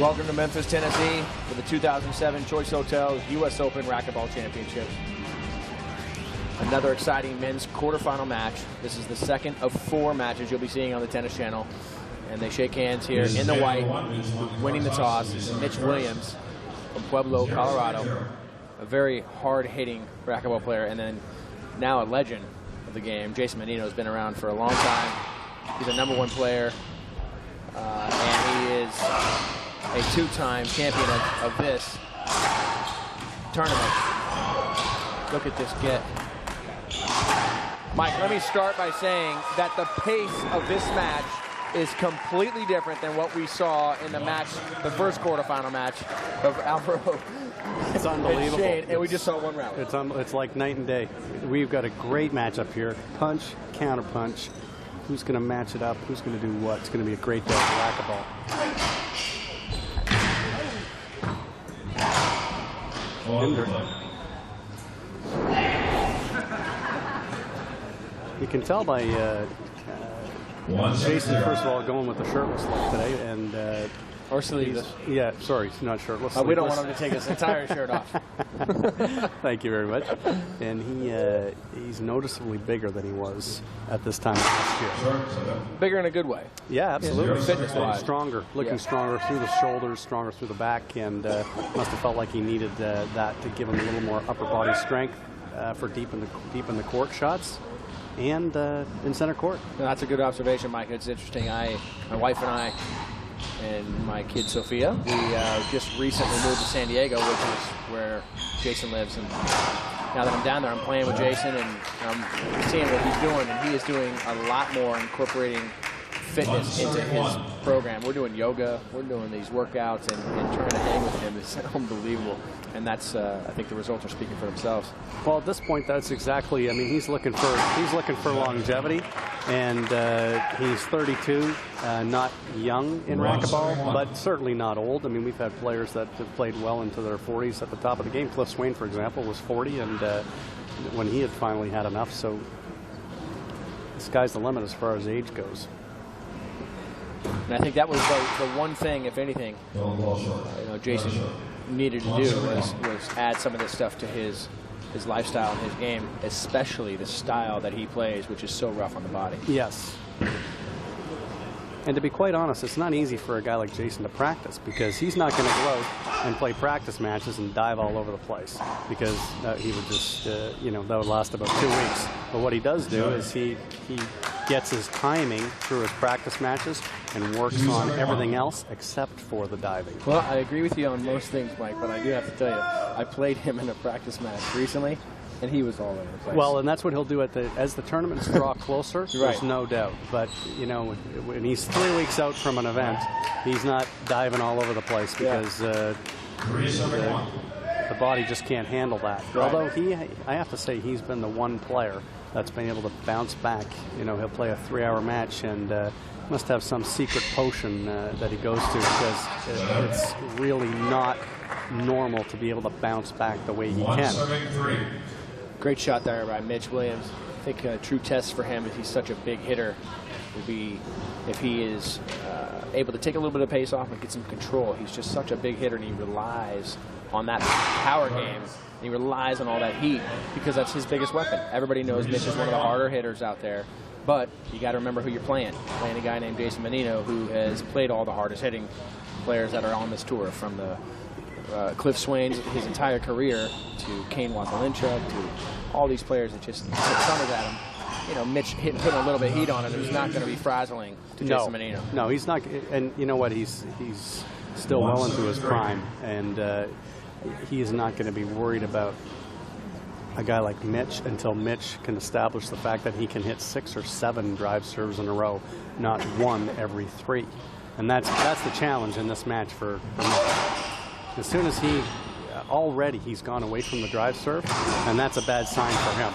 Welcome to Memphis, Tennessee for the 2007 Choice Hotels US Open Racquetball Championship. Another exciting men's quarterfinal match. This is the second of 4 matches you'll be seeing on the Tennis Channel. And they shake hands here in the white. Winning the toss is Mitch Williams from Pueblo, Colorado. A very hard-hitting racquetball player, and then now a legend of the game. Jason Mannino has been around for a long time. He's a #1 player, and he is a 2-time champion of this tournament. Look at this get. Mike, let me start by saying that the pace of this match is completely different than what we saw in the match, the first quarterfinal match of Alvaro. It's unbelievable. Shane, and we just saw one round. It's like night and day. We've got a great match up here. Punch, counter punch. Who's going to match it up? Who's going to do what? It's going to be a great day for racquetball. You can tell by Jason, first of all, going with the shirtless look today, and or sleeveless. Yeah, sorry, not shirtless. We don't want him to take his entire shirt off. Thank you very much. And he's noticeably bigger than he was at this time last year. Bigger in a good way. Yeah, absolutely. Fitness-wise. Stronger, looking stronger through the shoulders, stronger through the back, and must have felt like he needed that to give him a little more upper body strength for deep in the court shots. And in center court. No, that's a good observation, Mike. It's interesting. My wife and I and my kid Sophia, we just recently moved to San Diego, which is where Jason lives. And now that I'm down there, I'm playing with Jason and I'm seeing what he's doing. And he is doing a lot more incorporating fitness into his program. We're doing yoga, we're doing these workouts, and trying to hang with him is unbelievable. And that's, I think the results are speaking for themselves. Well, at this point, that's exactly. I mean, he's looking for longevity, and he's 32, not young in racquetball, but certainly not old. I mean, we've had players that have played well into their 40s at the top of the game. Cliff Swain, for example, was 40, and when he had finally had enough. So the sky's the limit as far as age goes. And I think that was the one thing, if anything, Jason needed to do was add some of this stuff to his lifestyle and his game, especially the style that he plays, which is so rough on the body. Yes. And to be quite honest, it's not easy for a guy like Jason to practice, because he's not going to go out and play practice matches and dive all over the place, because he would just, that would last about 2 weeks. But what he does do is he gets his timing through his practice matches and works on everything else except for the diving. Well, I agree with you on most things, Mike, but I do have to tell you, I played him in a practice match recently, and he was all over the place. Well, and that's what he'll do as the tournaments draw closer. Right. There's no doubt. But when he's 3 weeks out from an event, he's not diving all over the place, because the body just can't handle that. Right. Although I have to say, he's been the one player that's been able to bounce back. He'll play a 3-hour match and must have some secret potion that he goes to, because it's really not normal to be able to bounce back the way he can. Great shot there by Mitch Williams. I think a true test for him, if he's such a big hitter, will be if he is able to take a little bit of pace off and get some control. He's just such a big hitter, and he relies on that power game. He relies on all that heat, because that's his biggest weapon. Everybody knows Mitch is one of the harder hitters out there, but you got to remember who you're playing. Playing a guy named Jason Mannino, who has played all the hardest hitting players that are on this tour, from the Cliff Swain's his entire career to Kane Watalincha, to all these players that just took summers at him. Mitch putting a little bit of heat on him is not going to be frazzling to Jason Mannino. No, he's not. And you know what? He's still well into his prime, and he is not going to be worried about a guy like Mitch until Mitch can establish the fact that he can hit 6 or 7 drive serves in a row, not 1 every 3. And that's the challenge in this match for Mitch. As soon as already he's gone away from the drive serve, and that's a bad sign for him.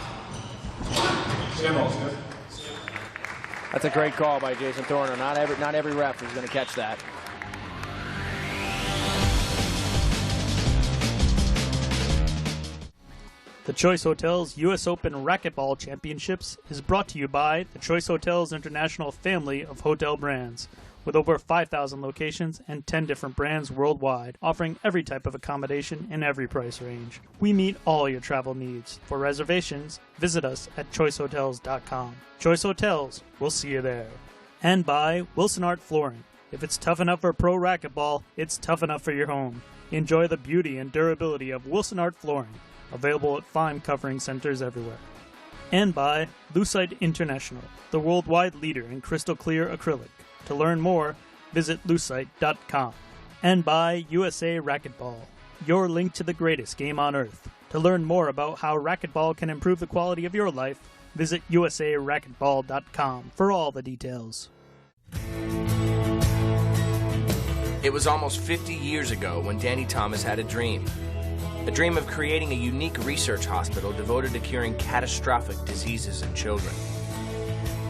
That's a great call by Jason Thorner. Not every ref is going to catch that. The Choice Hotels US Open Racquetball Championships is brought to you by the Choice Hotels International family of hotel brands. with over 5,000 locations and 10 different brands worldwide, offering every type of accommodation in every price range. We meet all your travel needs. For reservations, visit us at choicehotels.com. Choice Hotels, we'll see you there. And by Wilson Art Flooring. If it's tough enough for pro racquetball, it's tough enough for your home. Enjoy the beauty and durability of Wilson Art Flooring, available at fine covering centers everywhere. And by Lucite International, the worldwide leader in crystal clear acrylic. To learn more, visit lucite.com. And by USA Racquetball, your link to the greatest game on earth. To learn more about how racquetball can improve the quality of your life, visit usaracquetball.com for all the details. It was almost 50 years ago when Danny Thomas had a dream of creating a unique research hospital devoted to curing catastrophic diseases in children.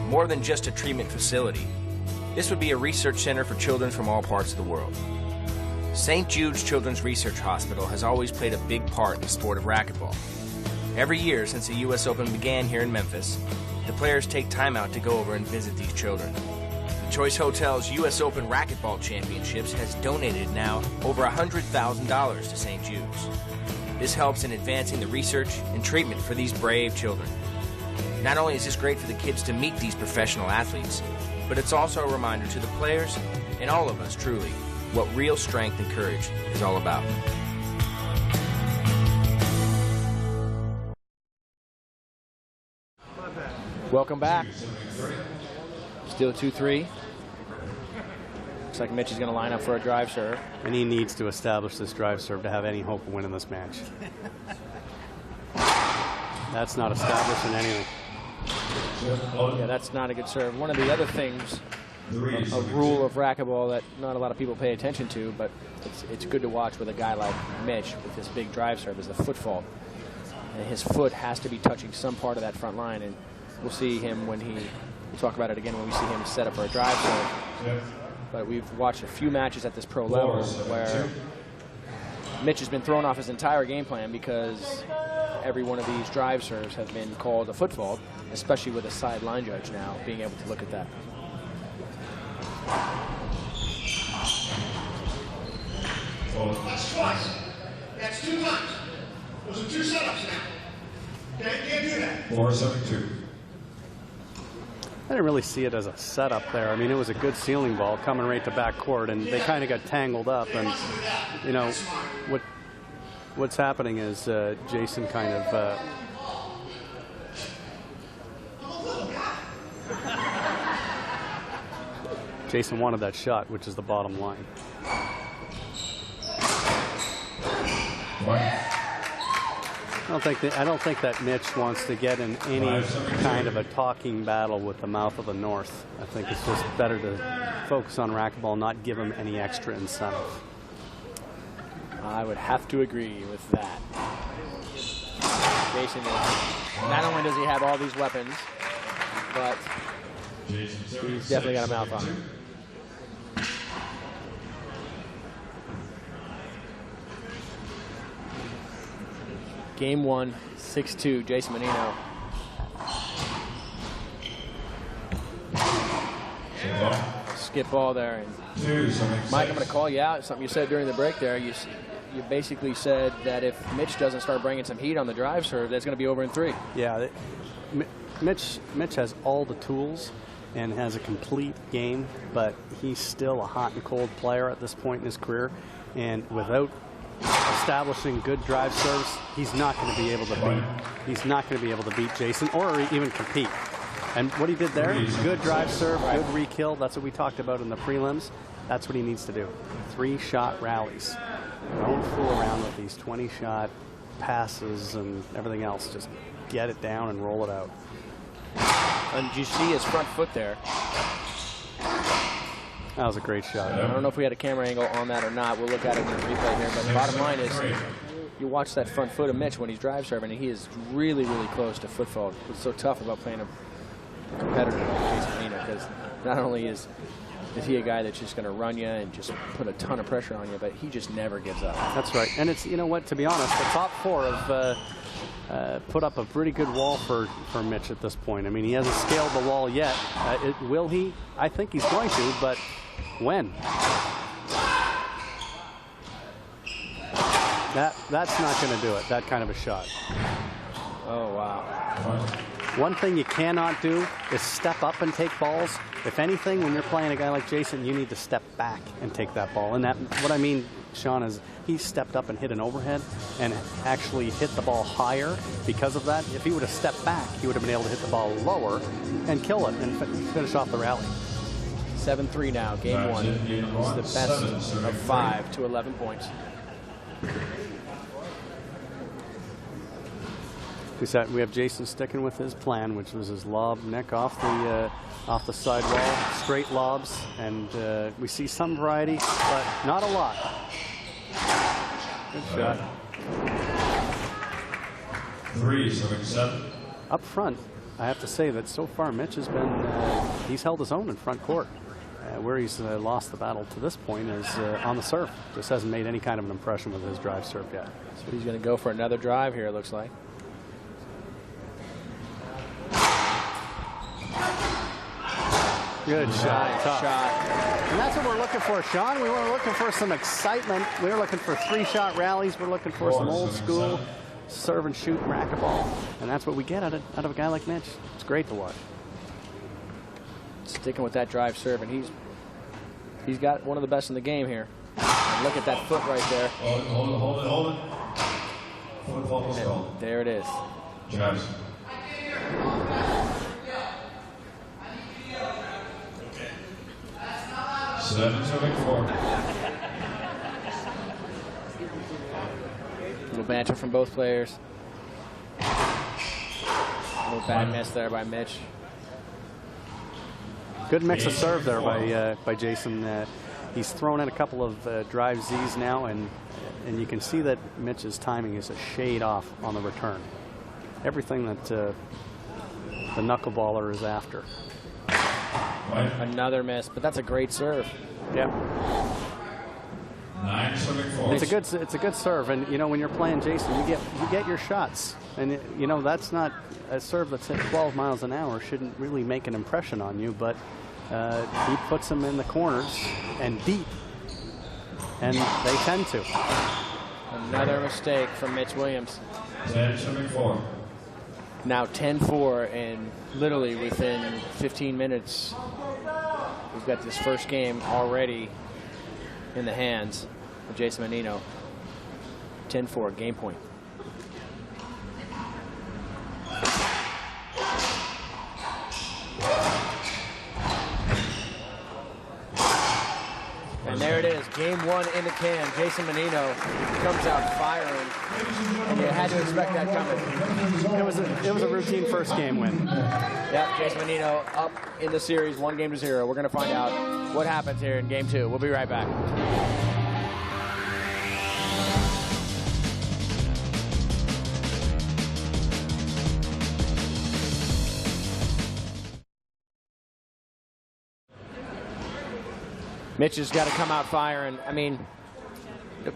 More than just a treatment facility, this would be a research center for children from all parts of the world. St. Jude's Children's Research Hospital has always played a big part in the sport of racquetball. Every year since the US Open began here in Memphis, the players take time out to go over and visit these children. The Choice Hotels US Open Racquetball Championships has donated now over $100,000 to St. Jude's. This helps in advancing the research and treatment for these brave children. Not only is this great for the kids to meet these professional athletes, but it's also a reminder to the players and all of us, truly, what real strength and courage is all about. Welcome back. Still 2-3. Looks like Mitch is going to line up for a drive serve. And he needs to establish this drive serve to have any hope of winning this match. That's not establishing anything. Yeah, that's not a good serve. One of the other things, a rule of racquetball that not a lot of people pay attention to, but it's good to watch with a guy like Mitch with his big drive serve, is the foot fault. And his foot has to be touching some part of that front line, and we'll see him we'll talk about it again when we see him set up for a drive serve. But we've watched a few matches at this pro level where Mitch has been thrown off his entire game plan because every one of these drive serves has been called a foot fault, especially with a sideline judge now being able to look at that. That's twice. That's 2 times. Those are 2 setups now. Okay, can't do that. 4-7-2. I didn't really see it as a setup there. I mean, it was a good ceiling ball coming right to back court, and they kind of got tangled up. And, you know, what's happening is Jason kind of Jason wanted that shot, which is the bottom line. I don't think that Mitch wants to get in any kind of a talking battle with the mouth of the North. I think it's just better to focus on racquetball, not give him any extra incentive. I would have to agree with that. Jason, not only does he have all these weapons, but he's definitely got a mouth on him. Game 1, 6-2, Jason Mannino. Skip ball there. And Mike, I'm going to call you out. Something you said during the break there. You basically said that if Mitch doesn't start bringing some heat on the drive serve, that's going to be over in 3. Yeah, Mitch has all the tools and has a complete game, but he's still a hot and cold player at this point in his career, and without establishing good drive serves, he's not going to be able to beat. He's not going to be able to beat Jason or even compete. And what he did there, good drive serve, good re-kill. That's what we talked about in the prelims. That's what he needs to do. 3-shot rallies. Don't fool around with these 20-shot passes and everything else. Just get it down and roll it out. And did you see his front foot there? That was a great shot. I don't know if we had a camera angle on that or not. We'll look at it in the replay here. But the bottom line is, you watch that front foot of Mitch when he's drive serving, and he is really, really close to foot fault. It's so tough about playing a competitor like Jason Mannino, because not only is he a guy that's just going to run you and just put a ton of pressure on you, but he just never gives up. That's right. And it's, you know what, to be honest, the top 4 have put up a pretty good wall for Mitch at this point. I mean, he hasn't scaled the wall yet. Will he? I think he's going to, but When? That's not going to do it, that kind of a shot. Oh, wow. One thing you cannot do is step up and take balls. If anything, when you're playing a guy like Jason, you need to step back and take that ball. And that, what I mean, Sean, is he stepped up and hit an overhead and actually hit the ball higher because of that. If he would have stepped back, he would have been able to hit the ball lower and kill it and finish off the rally. 7-3 now, game one. It's the best of 5 to 11 points. We have Jason sticking with his plan, which was his lob neck off the sidewall, straight lobs, and we see some variety, but not a lot. Good shot. 3-7. Up front, I have to say that so far Mitch has been, he's held his own in front court. Where he's lost the battle to this point is on the serve. Just hasn't made any kind of an impression with his drive serve yet. So he's going to go for another drive here, it looks like. Good shot. Nice Tough. shot. And that's what we're looking for, Sean. We were looking for some excitement. We were looking for 3-shot rallies. We're looking for some old school serve and shoot racquetball. And that's what we get out of a guy like Mitch. It's great to watch. Sticking with that drive serve, and he's got one of the best in the game here. And look at that foot right there. Hold it. Football was called. There it is. Travis. 7-4. Little banter from both players. A little bad miss there by Mitch. Good mix of serve there by Jason. He's thrown in a couple of drive Z's now, and you can see that Mitch's timing is a shade off on the return. Everything that the knuckleballer is after. Another miss, but that's a great serve. Yeah. 9-4. It's a good serve, and you know when you're playing Jason, you get your shots, and you know that's not a serve that's hit 12 miles an hour shouldn't really make an impression on you, but he puts them in the corners and deep, and they tend to. Another mistake from Mitch Williams. 10-4. Now 10-4, and literally within 15 minutes, we've got this first game already in the hands of Jason Mannino. 10-4, game point. And there it is, game one in the can. Jason Mannino comes out firing, and you had to expect that coming. It was a routine first game win. Yep, Jason Mannino up in the series, 1-0. We're going to find out what happens here in game two. We'll be right back. Mitch has got to come out firing. I mean,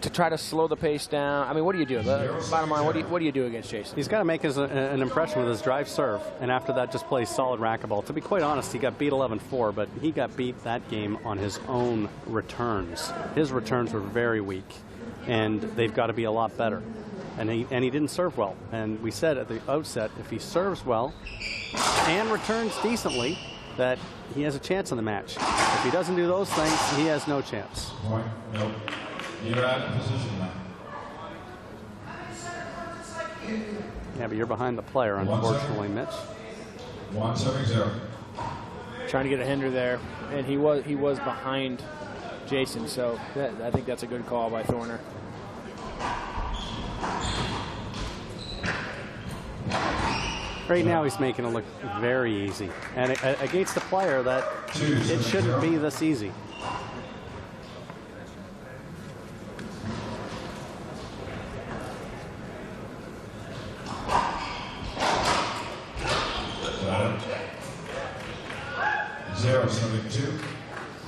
to try to slow the pace down. I mean, what do you do? The bottom line, what do you do against Jason? He's got to make an impression with his drive serve, and after that just plays solid racquetball. To be quite honest, he got beat 11-4, but he got beat that game on his own returns. His returns were very weak, and they've got to be a lot better. And he didn't serve well. And we said at the outset, if he serves well and returns decently, that he has a chance in the match. If he doesn't do those things, he has no chance. Point. Nope. You're out of position now. Yeah, but you're behind the player, unfortunately, Mitch. 1-0. Trying to get a hinder there, and he was behind Jason, so I think that's a good call by Thorner. Right now he's making it look very easy, and against a player that it shouldn't be this easy.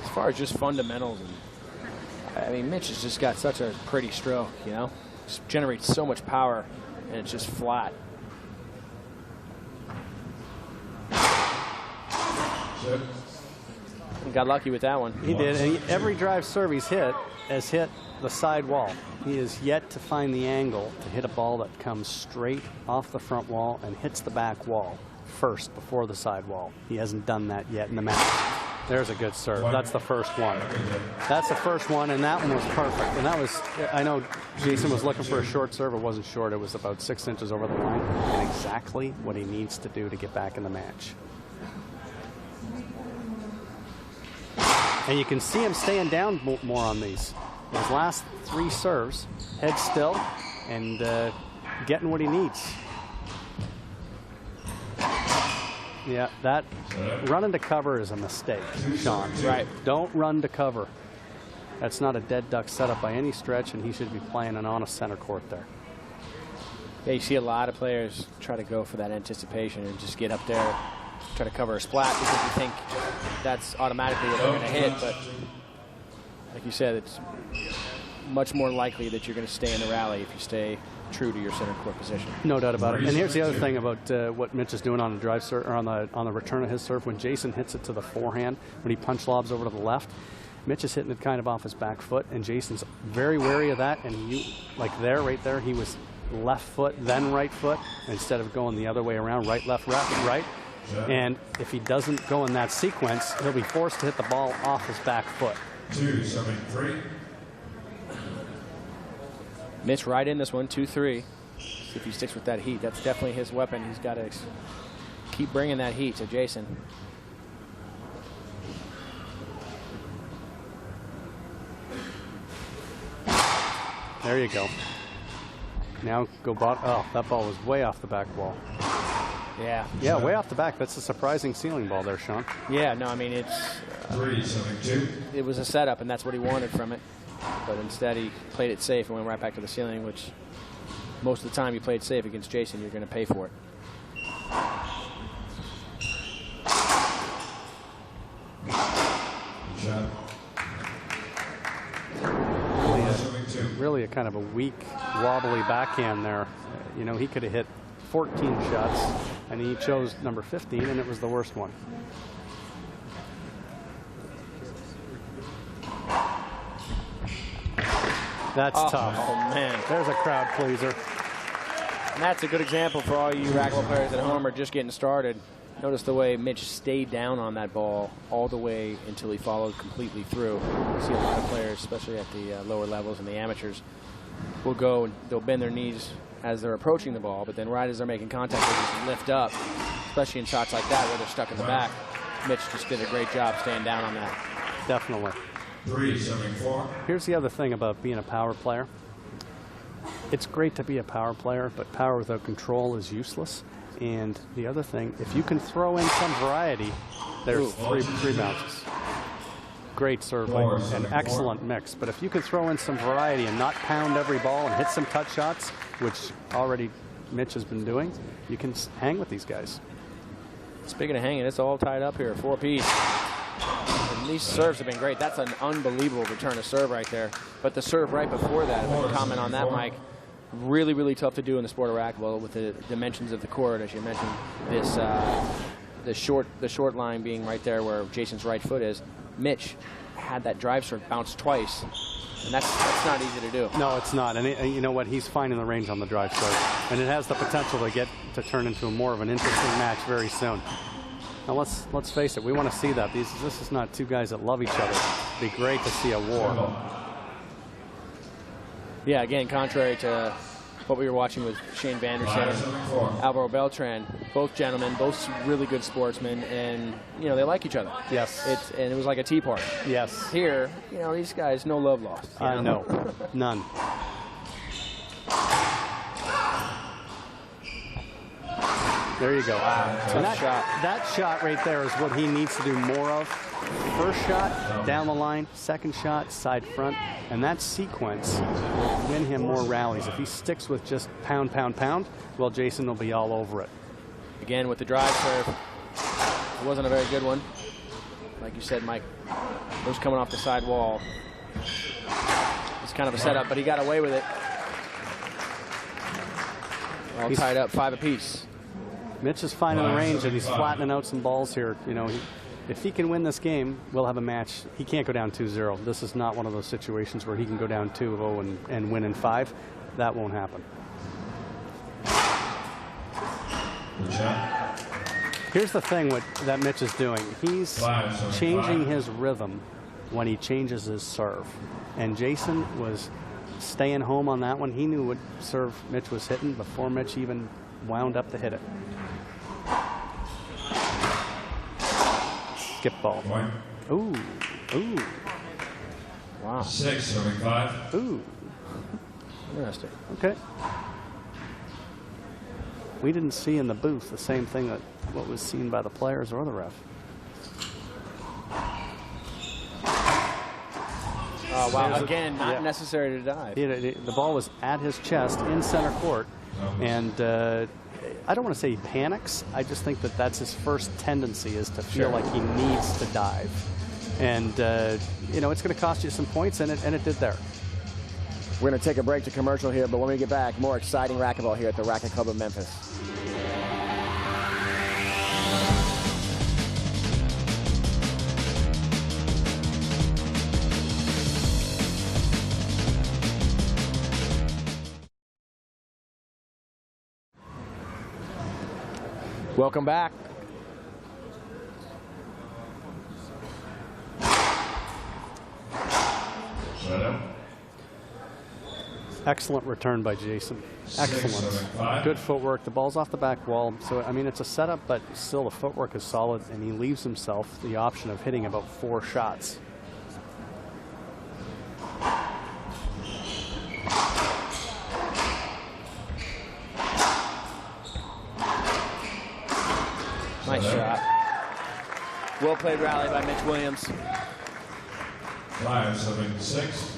As far as just fundamentals, and I mean, Mitch has just got such a pretty stroke, you know, just generates so much power, and it's just flat. He got lucky with that one. He did. And every drive serve he's hit has hit the side wall. He is yet to find the angle to hit a ball that comes straight off the front wall and hits the back wall first before the side wall. He hasn't done that yet in the match. There's a good serve. That's the first one. That's the first one, and that one was perfect. And that was, I know Jason was looking for a short serve. It wasn't short. It was about 6 inches over the line, and exactly what he needs to do to get back in the match. And you can see him staying down more on these. His last 3 serves, head still, and getting what he needs. Yeah, that running to cover is a mistake, Sean. Right. Don't run to cover. That's not a dead duck setup by any stretch, and he should be playing an honest center court there. Yeah, you see a lot of players try to go for that anticipation and just get up there, try to cover a splat because you think that's automatically what they're going to hit. But like you said, it's much more likely that you're going to stay in the rally if you stay true to your center court position. No doubt about it. And here's the other thing about what Mitch is doing on the drive serve, or on the return of his serve. When Jason hits it to the forehand, when he punch lobs over to the left, Mitch is hitting it kind of off his back foot, and Jason's very wary of that. And you, like there, right there, he was left foot, then right foot, instead of going the other way around, right, left, right. And if he doesn't go in that sequence, he'll be forced to hit the ball off his back foot. 2-7-3. Mitch right in this one, 2-3. See if he sticks with that heat. That's definitely his weapon. He's got to keep bringing that heat to Jason. There you go. Now go oh, that ball was way off the back wall. Yeah. Yeah, way off the back. That's a surprising ceiling ball there, Sean. Yeah, no, I mean, it's 3-7-2. it was a setup, and that's what he wanted from it. But instead, he played it safe and went right back to the ceiling, which most of the time you play it safe against Jason, you're going to pay for it. Shot. Really a kind of a weak, wobbly backhand there. You know, he could have hit 14 shots, and he chose number 15, and it was the worst one. That's tough. Oh, man. There's a crowd pleaser. And that's a good example for all you racquetball players at home or just getting started. Notice the way Mitch stayed down on that ball all the way until he followed completely through. You see a lot of players, especially at the lower levels and the amateurs, will go and they'll bend their knees as they're approaching the ball, but then right as they're making contact, they just lift up, especially in shots like that where they're stuck in the back. Mitch just did a great job staying down on that. Definitely. 3-7-4. Here's the other thing about being a power player. It's great to be a power player, but power without control is useless. And the other thing, if you can throw in some variety, there's three bounces. Great serving, an excellent mix. But if you can throw in some variety and not pound every ball and hit some cut shots, which already Mitch has been doing, you can hang with these guys. Speaking of hanging, it's all tied up here, 4-piece. And these serves have been great. That's an unbelievable return of serve right there. But the serve right before that, if I can comment on that, Mike, really, really tough to do in the sport of racquetball with the dimensions of the court, as you mentioned. This the short line being right there where Jason's right foot is. Mitch had that drive serve bounce twice, and that's not easy to do. No, it's not. And you know what? He's finding the range on the drive serve, and it has the potential to turn into more of an interesting match very soon. Now let's face it, we want to see that. This is not two guys that love each other. It'd be great to see a war. Yeah, again, contrary to what we were watching with Shane Vanderson and Alvaro Beltran, both gentlemen, both really good sportsmen, and you know they like each other. Yes. And it was like a tea party. Yes. Here, you know, these guys, no love lost. No, none. There you go. And that shot right there is what he needs to do more of. First shot, down the line. Second shot, side front. And that sequence will win him more rallies. If he sticks with just pound, pound, pound, well, Jason will be all over it. Again, with the drive serve, it wasn't a very good one. Like you said, Mike, it was coming off the side wall. It's kind of a setup, but he got away with it. All tied up, 5 apiece. Mitch is finding the range, and he's flattening out some balls here. You know, if he can win this game, we'll have a match. He can't go down 2-0. This is not one of those situations where he can go down 2-0 and win in 5. That won't happen. Good shot. Here's the thing that Mitch is doing. He's changing his rhythm when he changes his serve. And Jason was staying home on that one. He knew what serve Mitch was hitting before Mitch even wound up to hit it. Skip ball. Point. Ooh. Ooh. Wow. 6, serving 5. Ooh. Interesting. Okay. We didn't see in the booth the same thing that what was seen by the players or the ref. Oh, wow. Again, not necessary to dive. The ball was at his chest in center court, and I don't want to say he panics. I just think that that's his first tendency, is to feel like he needs to dive. And, you know, it's going to cost you some points, and it did there. We're going to take a break to commercial here, but when we get back, more exciting racquetball here at the Racquet Club of Memphis. Welcome back. Excellent return by Jason. Excellent. 6-7-5. Good footwork. The ball's off the back wall. So, I mean, it's a setup, but still the footwork is solid, and he leaves himself the option of hitting about 4 shots. Nice shot. Well played rally by Mitch Williams. 5-7-6.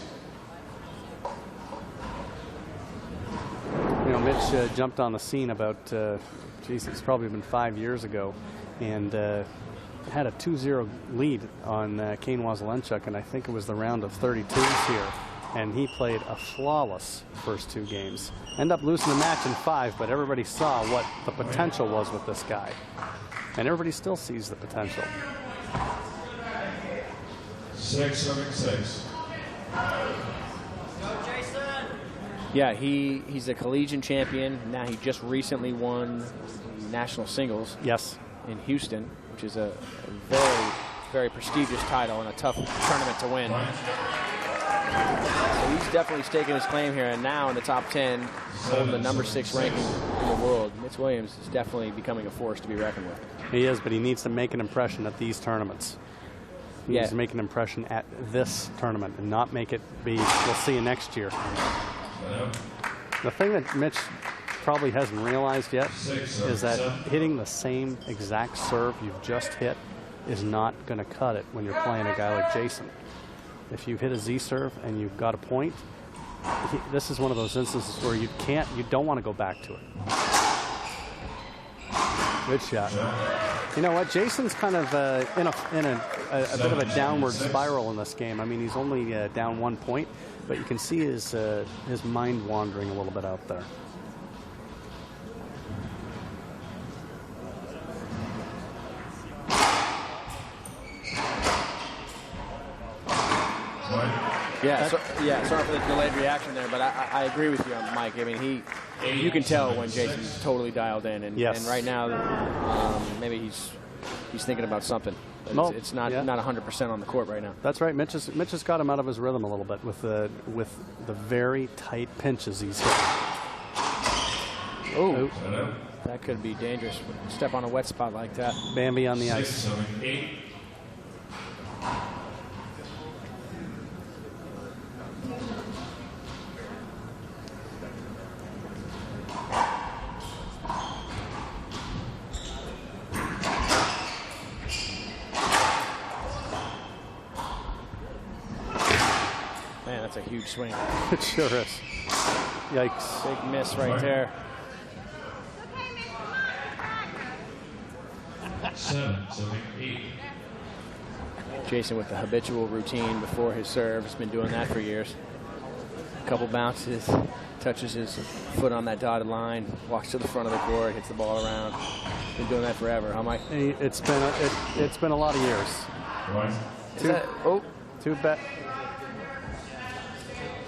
You know, Mitch jumped on the scene about, geez, it's probably been 5 years ago, and had a 2-0 lead on Kane Wazelenchuk, and I think it was the round of 32s here. And he played a flawless first 2 games. End up losing the match in 5, but everybody saw what the potential was with this guy. And everybody still sees the potential. 6-7-6. Yeah, he's a collegiate champion. Now he just recently won national singles. Yes. In Houston, which is a very, very prestigious title and a tough tournament to win. So he's definitely staking his claim here, and now in the top 10, holding the number 6 ranking in the world. Mitch Williams is definitely becoming a force to be reckoned with. He is, but he needs to make an impression at these tournaments. He needs to make an impression at this tournament and not make it be, we'll see you next year. The thing that Mitch probably hasn't realized yet is that hitting the same exact serve you've just hit is not going to cut it when you're playing a guy like Jason. If you hit a Z serve and you've got a point, this is one of those instances where you don't want to go back to it. Good shot. You know what? Jason's kind of in a bit of a downward spiral in this game. I mean, he's only down 1 point, but you can see his mind wandering a little bit out there. Sorry for the delayed reaction there, but I agree with you on Mike. I mean, you can tell when Jason's totally dialed in, and right now maybe he's thinking about something. It's not 100% on the court right now. That's right. Mitch has got him out of his rhythm a little bit with the very tight pinches he's hit. Oh, that could be dangerous. Step on a wet spot like that. Bambi on the ice. 6, 7, 8. Man, that's a huge swing. It sure is. Yikes. Big miss right there. 7, 8. Jason with the habitual routine before his serve. Has been doing that for years. Couple bounces, touches his foot on that dotted line, walks to the front of the court, hits the ball around. Been doing that forever, huh, Mike? It's been a lot of years.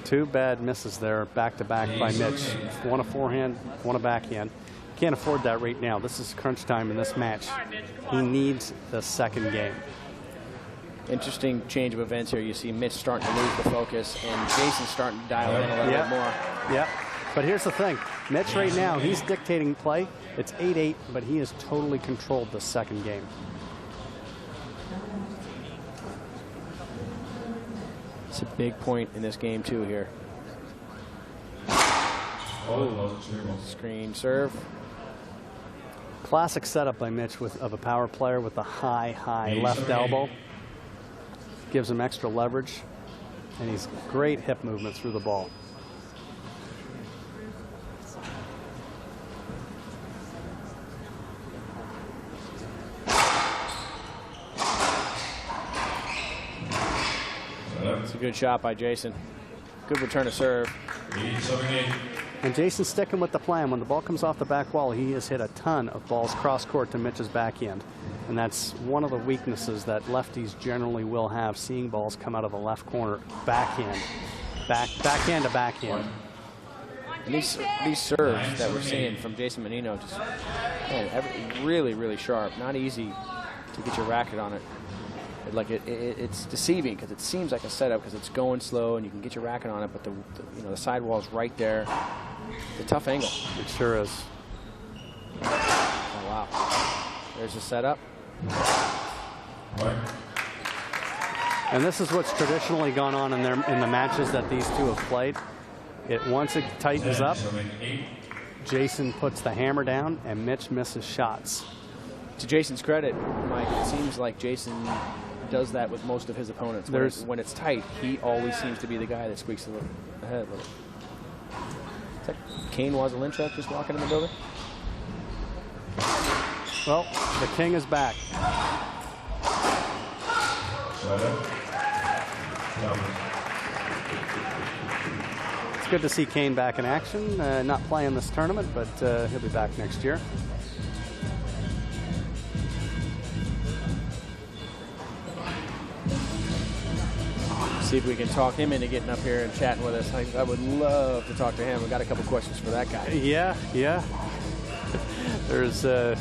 Two bad misses there, back-to-back by Mitch. One a forehand, one a backhand. Can't afford that right now. This is crunch time in this match. He needs the second game. Interesting change of events here. You see Mitch starting to lose the focus, and Jason starting to dial in a little bit more. Yep. But here's the thing. Mitch right now, he's dictating play. It's 8-8, but he has totally controlled the second game. It's a big point in this game, too, here. Screen serve. Classic setup by Mitch of a power player with the high left elbow. Gives him extra leverage, and he's great hip movement through the ball. It's a good shot by Jason. Good return to serve. And Jason's sticking with the plan. When the ball comes off the back wall, he has hit a ton of balls cross-court to Mitch's backhand. And that's one of the weaknesses that lefties generally will have, seeing balls come out of the left corner, backhand. Backhand to backhand. And these serves that we're seeing from Jason Mannino, just really sharp. Not easy to get your racket on it. It's deceiving because it seems like a setup because it's going slow and you can get your racket on it, but the sidewall's right there. It's a tough angle. It sure is. Oh wow! There's a setup. And this is what's traditionally gone on in the matches that these two have played. Once it tightens up, Jason puts the hammer down and Mitch misses shots. To Jason's credit, Mike, it seems like Jason does that with most of his opponents. When it's tight, he always seems to be the guy that squeaks ahead a little. Is that Kane Wazelinchuk just walking in the building? Well, the king is back. It's good to see Kane back in action. Not playing this tournament, but he'll be back next year. See if we can talk him into getting up here and chatting with us. I would love to talk to him. We've got a couple questions for that guy. Yeah. There's a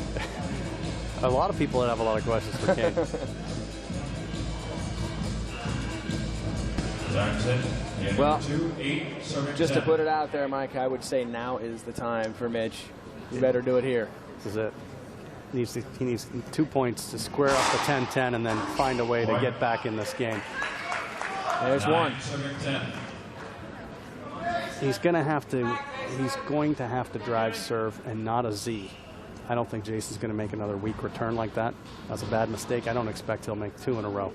lot of people that have a lot of questions for Kane. Well, just to put it out there, Mike, I would say now is the time for Mitch. You better do it here. This is it. He needs 2 points to square up the 10-10 and then find a way to get back in this game. There's one. He's going to have to drive serve and not a Z. I don't think Jason's going to make another weak return like that. That's a bad mistake. I don't expect he'll make 2 in a row.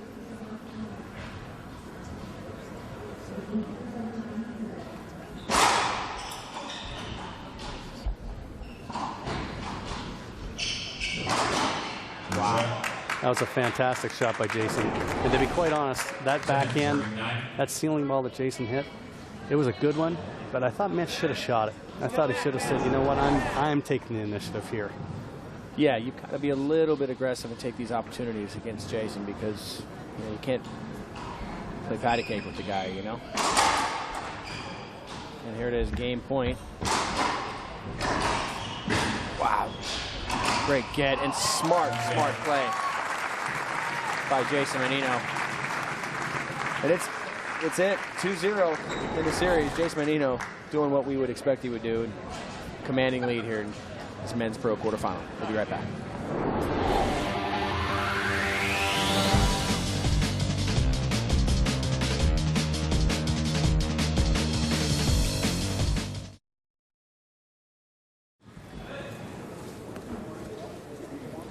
Wow. That was a fantastic shot by Jason. And to be quite honest, that backhand, that ceiling ball that Jason hit, it was a good one, but I thought Mitch should have shot it. I thought he should have said, you know what, I'm taking the initiative here. Yeah, you've got to be a little bit aggressive and take these opportunities against Jason because you can't play patty cake with the guy, you know? And here it is, game point. Wow. Great get and smart play by Jason Mannino. And it's it, 2-0 in the series. Jason Mannino doing what we would expect he would do, and commanding lead here in this men's pro quarterfinal. We'll be right back.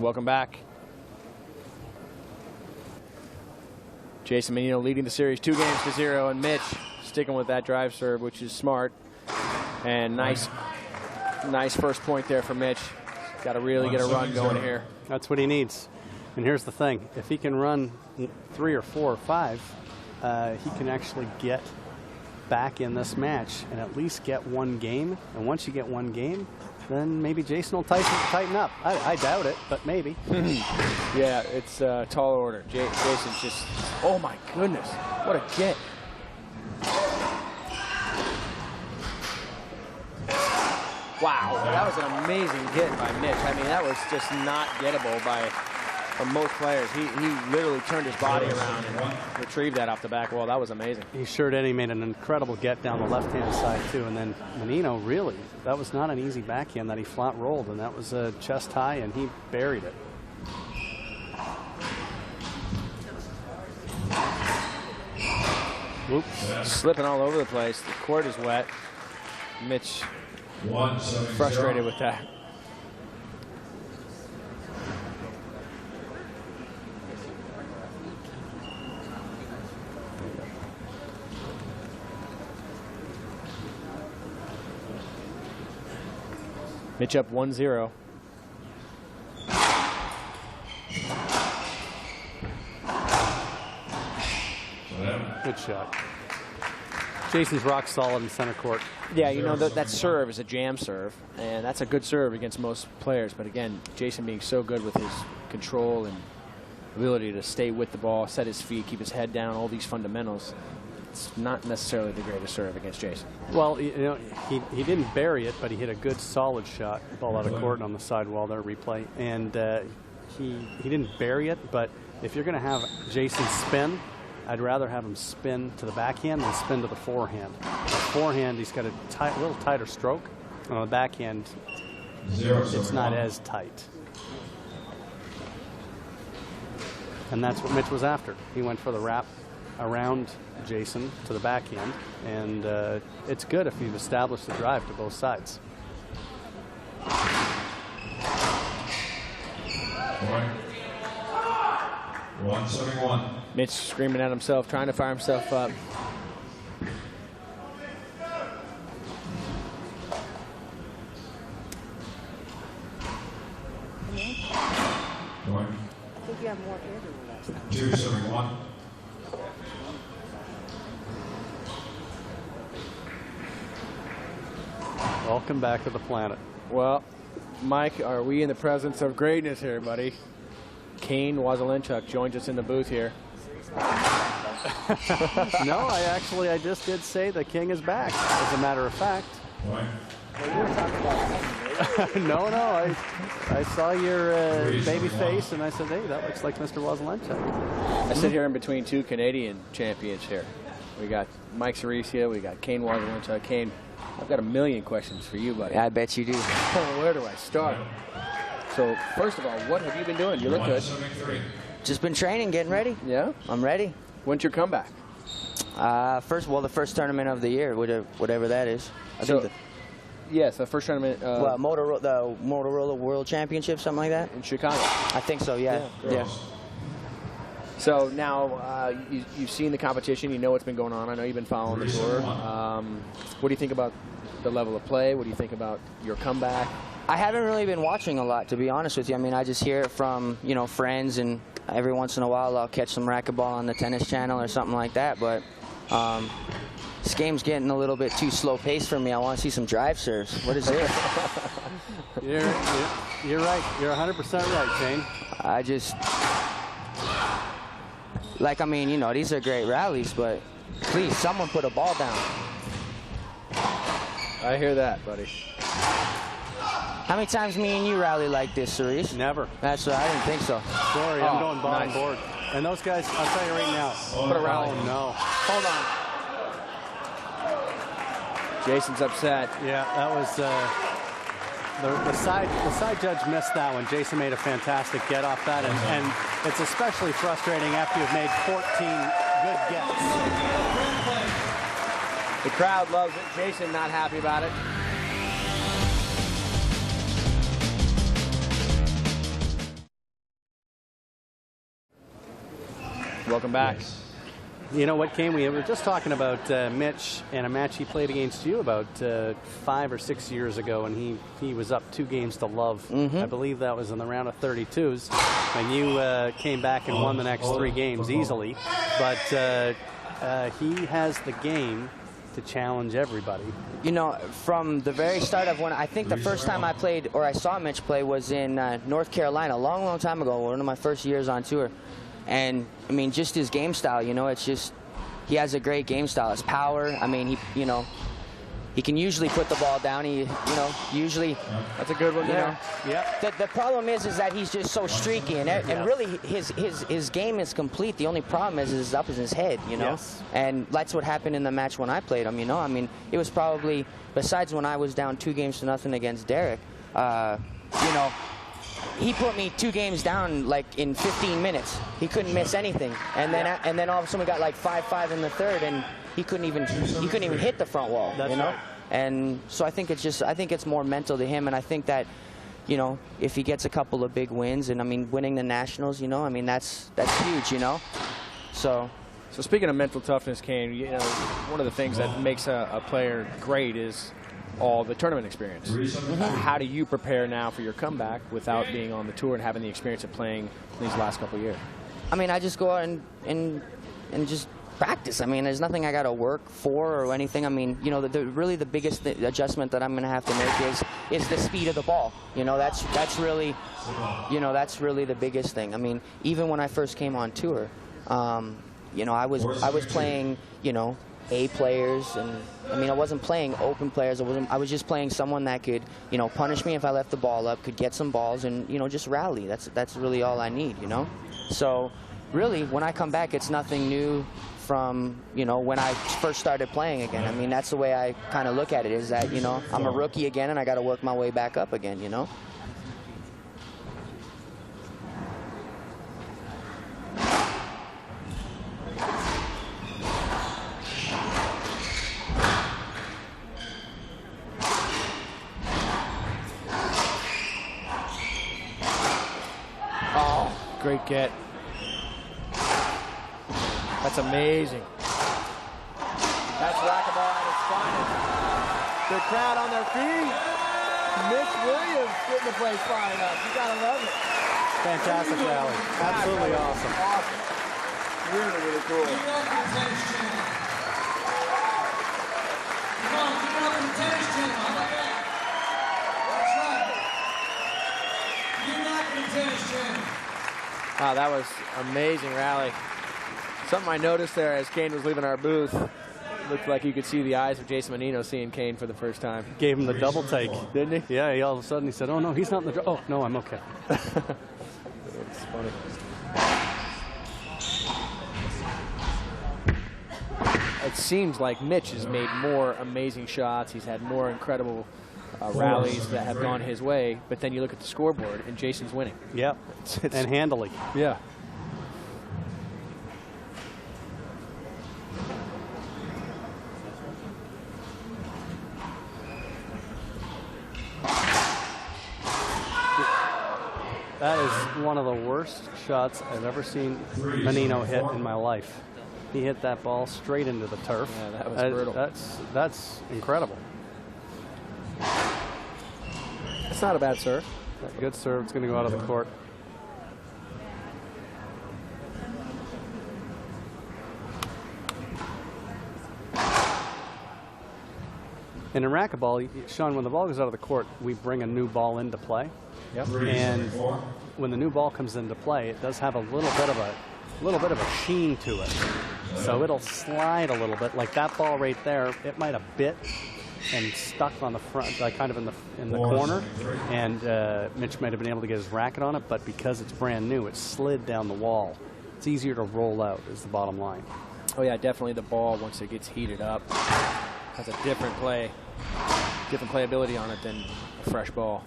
Welcome back. Jason Mannino leading the series 2-0, and Mitch sticking with that drive serve, which is smart. And nice first point there for Mitch. Got to really get a run going here. That's what he needs. And here's the thing. If he can run 3 or 4 or 5, he can actually get back in this match and at least get one game. And once you get one game, then maybe Jason will tighten up. I doubt it, but maybe. Yeah, it's a tall order. Jason's just, oh my goodness, what a get. Wow, that was an amazing hit by Mitch. I mean, that was just not gettable from most players. He literally turned his body around and retrieved that off the back wall. That was amazing. He sure did. He made an incredible get down the left-hand side, too. And then Mannino, really, that was not an easy backhand that he flat rolled, and that was a chest high, and he buried it. Oops. Slipping all over the place. The court is wet. Mitch frustrated with that. Mitch up 1-0. Good shot. Jason's rock solid in center court. Yeah, you know, that serve is a jam serve, and that's a good serve against most players. But again, Jason being so good with his control and ability to stay with the ball, set his feet, keep his head down, all these fundamentals, it's not necessarily the greatest serve against Jason. Well, you know, he didn't bury it, but he hit a good solid shot. Ball out of court on the sidewall there, replay. And he didn't bury it, but if you're going to have Jason spin, I'd rather have him spin to the backhand than spin to the forehand. The forehand, he's got a little tighter stroke. And on the backhand, it's not as tight. And that's what Mitch was after. He went for the wrap around Jason to the backhand. And it's good if you've established the drive to both sides. Point. 171. Mitch screaming at himself, trying to fire himself up. Point. I think you have more air than last time. 271. Welcome back to the planet. Well, Mike, are we in the presence of greatness here, buddy? Kane Wazelenchuk joins us in the booth here. No, I just did say the king is back, as a matter of fact. Point. No, I saw your baby face, and I said, hey, that looks like Mr. Wazelenchuk. I sit here in between two Canadian champions here. We got Mike Ceresia, we got Kane Wazelenchuk. Kane, I've got a million questions for you, buddy. I bet you do. Where do I start? So, first of all, what have you been doing? You look good. 173. Just been training, getting ready. Yeah? I'm ready. When's your comeback? The first tournament of the year, whatever that is. I So- think Yes, the first tournament the Motorola World Championship, something like that. in Chicago. I think so. Yeah. Yeah. So now you've seen the competition. You know what's been going on. I know you've been following the tour. What do you think about the level of play? What do you think about your comeback? I haven't really been watching a lot, to be honest with you. I mean, I just hear it from friends, and every once in a while I'll catch some racquetball on the tennis channel or something like that. But this game's getting a little bit too slow paced for me. I want to see some drive serves. What is this? You're right. You're 100% right, Shane. I just these are great rallies, but please, someone put a ball down. I hear that, buddy. How many times me and you rally like this, Cerise? Never. That's what I didn't think so. Sorry, I'm going bottom nice. board. And those guys, I'll tell you right now. Put a rally. Oh, no. Hold on. Jason's upset. Yeah, that was the side judge missed that one. Jason made a fantastic get off that, and it's especially frustrating after you've made 14 good gets. The crowd loves it. Jason not happy about it. Welcome back. You know what, Kane? We were just talking about Mitch and a match he played against you about 5 or 6 years ago, and he was up 2 games to love. I believe that was in the round of 32s, and you came back and won the next 3 games easily. But he has the game to challenge everybody. You know, from the very start of when I think the first time I played or I saw Mitch play was in North Carolina, a long, long time ago, one of my first years on tour. And I mean, just his game style, you know, it's just, he has a great game style. His power, I mean, you know, he can usually put the ball down. He, you know, usually. That's a good one there. Yeah. The problem is that he's just so streaky, and really his game is complete. The only problem is up in his head, you know. Yes. And that's what happened in the match when I played him. You know, I mean, it was probably, besides when I was down 2-0 against Derek, you know, he put me 2 games down like in 15 minutes. He couldn't miss anything, and then all of a sudden we got like 5-5 in the third, and he couldn't even hit the front wall. That's you know. Right. And so I think it's more mental to him, and I think that, you know, if he gets a couple of big wins, and I mean winning the nationals, you know, I mean that's huge, you know. So speaking of mental toughness, Kane, you know, one of the things that makes a player great is all the tournament experience. How do you prepare now for your comeback without being on the tour and having the experience of playing these last couple of years? I mean, I just go out and just practice. I mean, there's nothing I got to work for or anything. I mean, you know, really the biggest adjustment that I'm going to have to make is the speed of the ball. You know, that's really, you know, that's really the biggest thing. I mean, even when I first came on tour, you know, I was playing, you know, A players, and I mean, I wasn't playing open players. I was just playing someone that could, you know, punish me if I left the ball up, could get some balls, and, you know, just rally. That's really all I need, you know. So really, when I come back, it's nothing new from, you know, when I first started playing again. I mean, that's the way I kind of look at it, is that, you know, I'm a rookie again and I got to work my way back up again, you know. Oh, great get. That's amazing. That's racquetball at its finest. The crowd on their feet. Mitch Williams getting the place fired up. You gotta love it. Fantastic rally. Absolutely awesome. Awesome. Really, really cool. Come on, keep it up in the tennis channel. How about that? That's right. You're not in the tennis channel. Wow, that was amazing rally. Something I noticed there as Kane was leaving our booth, looked like you could see the eyes of Jason Mannino seeing Kane for the first time. Gave him the double take. Didn't he? Yeah, all of a sudden he said, oh no, he's not in the oh no, I'm okay. It's funny. It seems like Mitch has made more amazing shots. He's had more incredible rallies that have gone his way, but then you look at the scoreboard and Jason's winning. Yep, and handily. Yeah. That is one of the worst shots I've ever seen Mannino hit in my life. He hit that ball straight into the turf. Yeah, that was brutal. That's incredible. It's not a bad serve. Good serve. It's going to go out of the court. And in racquetball, Sean, when the ball goes out of the court, we bring a new ball into play. Yep. And when the new ball comes into play, it does have a little bit of a sheen to it. So it'll slide a little bit. Like that ball right there, it might have bit and stuck on the front, like kind of in the corner. And Mitch might have been able to get his racket on it, but because it's brand new, it slid down the wall. It's easier to roll out, is the bottom line. Oh yeah, definitely the ball, once it gets heated up, has a different playability on it than a fresh ball.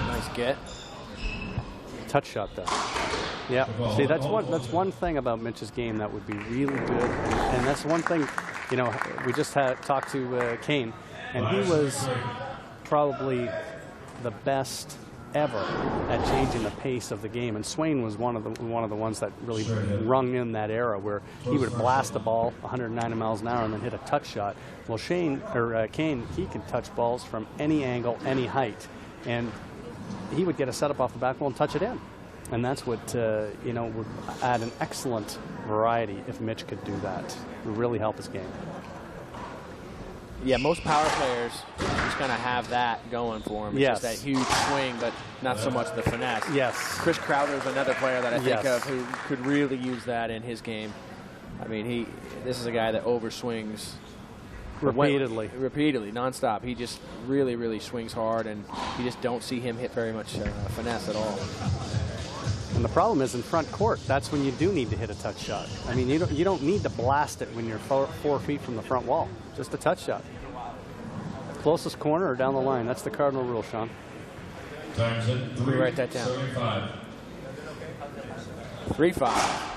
Nice get. Touch shot though. Yeah. See, that's one thing about Mitch's game that would be really good, and that's one thing. You know, we just talked to Kane, and he was probably the best ever at changing the pace of the game. And Swain was one of the ones that really rung in that era where he would blast the ball 190 miles an hour and then hit a touch shot. Well, Kane, he could touch balls from any angle, any height, and he would get a setup off the back wall and touch it in. And that's what, would add an excellent variety if Mitch could do that. It would really help his game. Yeah, most power players just kind of have that going for them. It's Yes. just that huge swing, but not so much the finesse. Yes. Chris Crowder is another player that I think Yes. of who could really use that in his game. I mean, this is a guy that overswings repeatedly, nonstop. He just really, really swings hard, and you just don't see him hit very much finesse at all. And the problem is in front court, that's when you do need to hit a touch shot. I mean, you don't need to blast it when you're 4 feet from the front wall. Just a touch shot. Closest corner or down the line. That's the cardinal rule, Sean. Time's at Let me write that down. 3:75. 3-5.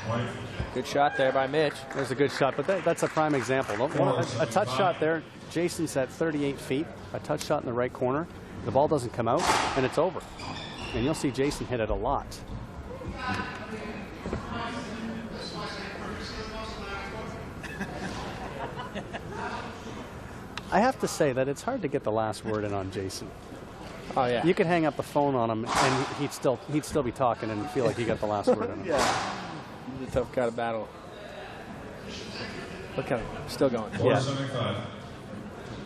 Point. Good shot there by Mitch. There's a good shot, but that's a prime example. A touch shot there, Jason's at 38 feet. A touch shot in the right corner. The ball doesn't come out, and it's over. And you'll see Jason hit it a lot. I have to say that it's hard to get the last word in on Jason. Oh, yeah. You could hang up the phone on him, and he'd still be talking and feel like he got the last word in him. Yeah. It's a tough kind of battle. Look at him. Still going. 4:75.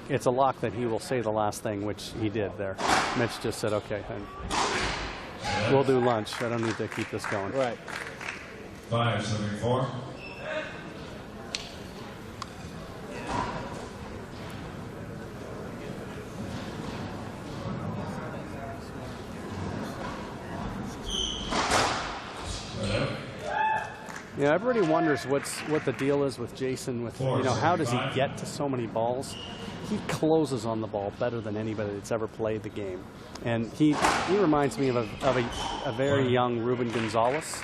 It's a lock that he will say the last thing, which he did there. Mitch just said, okay, then we'll do lunch. I don't need to keep this going. Right. 5:74. Yeah, everybody wonders what the deal is with Jason. With how does he get to so many balls? He closes on the ball better than anybody that's ever played the game, and he reminds me of a very young Ruben Gonzalez.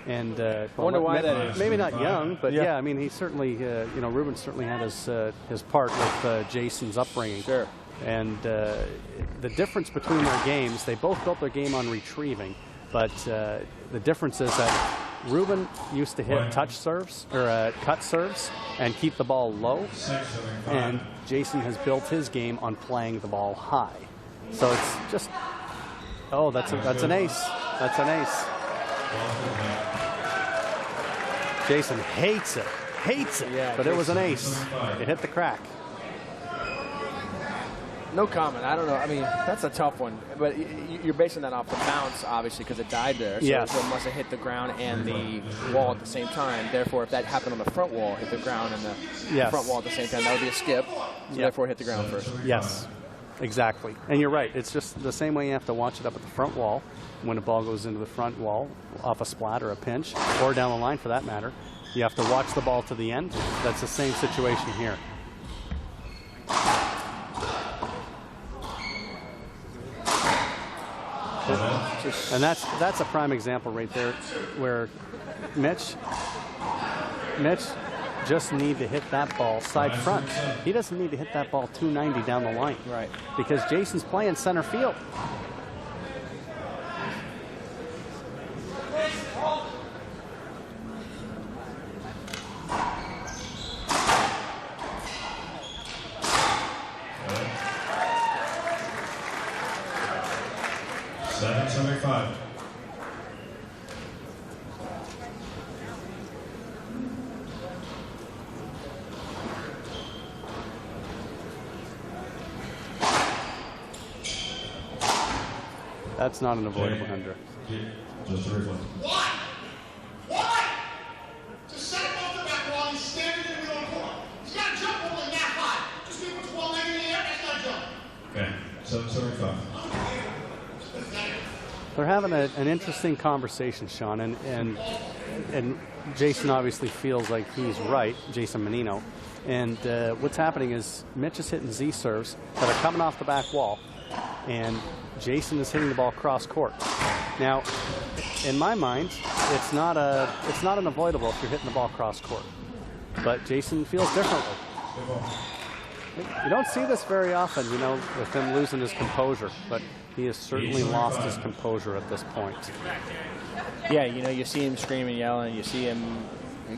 And I wonder why that is. Maybe not young, but yeah, I mean, he certainly, Ruben certainly had his part with Jason's upbringing. Sure. And the difference between their games, they both built their game on retrieving, but the difference is that Ruben used to hit touch serves or cut serves and keep the ball low, and Jason has built his game on playing the ball high. So it's just, that's an ace. That's an ace. Jason hates it, Yeah, but it was an ace. It hit the crack. No comment. I don't know. I mean, that's a tough one. But you're basing that off the bounce, obviously, because it died there. So Yes. it must have hit the ground and the wall at the same time. Therefore, if that happened on the front wall, hit the ground and the front wall at the same time, that would be a skip. So therefore, hit the ground first. Yes, exactly. And you're right. It's just the same way you have to watch it up at the front wall when a ball goes into the front wall off a splat or a pinch, or down the line for that matter. You have to watch the ball to the end. That's the same situation here. And that's a prime example right there where Mitch just need to hit that ball side front. He doesn't need to hit that ball 290 down the line. Right. Because Jason's playing center field. That's not an avoidable Hendra. Just a reflex. Why? Why? To set him off the back while he's standing in the middle of the court. He's got to jump only that high. Just be with one leg in the air, that's not jump. Okay. 7:75. They're having an interesting conversation, Sean, and Jason obviously feels like he's right, Jason Mannino. And what's happening is Mitch is hitting Z serves that are coming off the back wall, and Jason is hitting the ball cross court. Now, in my mind, it's not an avoidable if you're hitting the ball cross court. But Jason feels differently. You don't see this very often, with him losing his composure, but he has certainly lost his composure at this point. Yeah, you see him screaming, yelling, you see him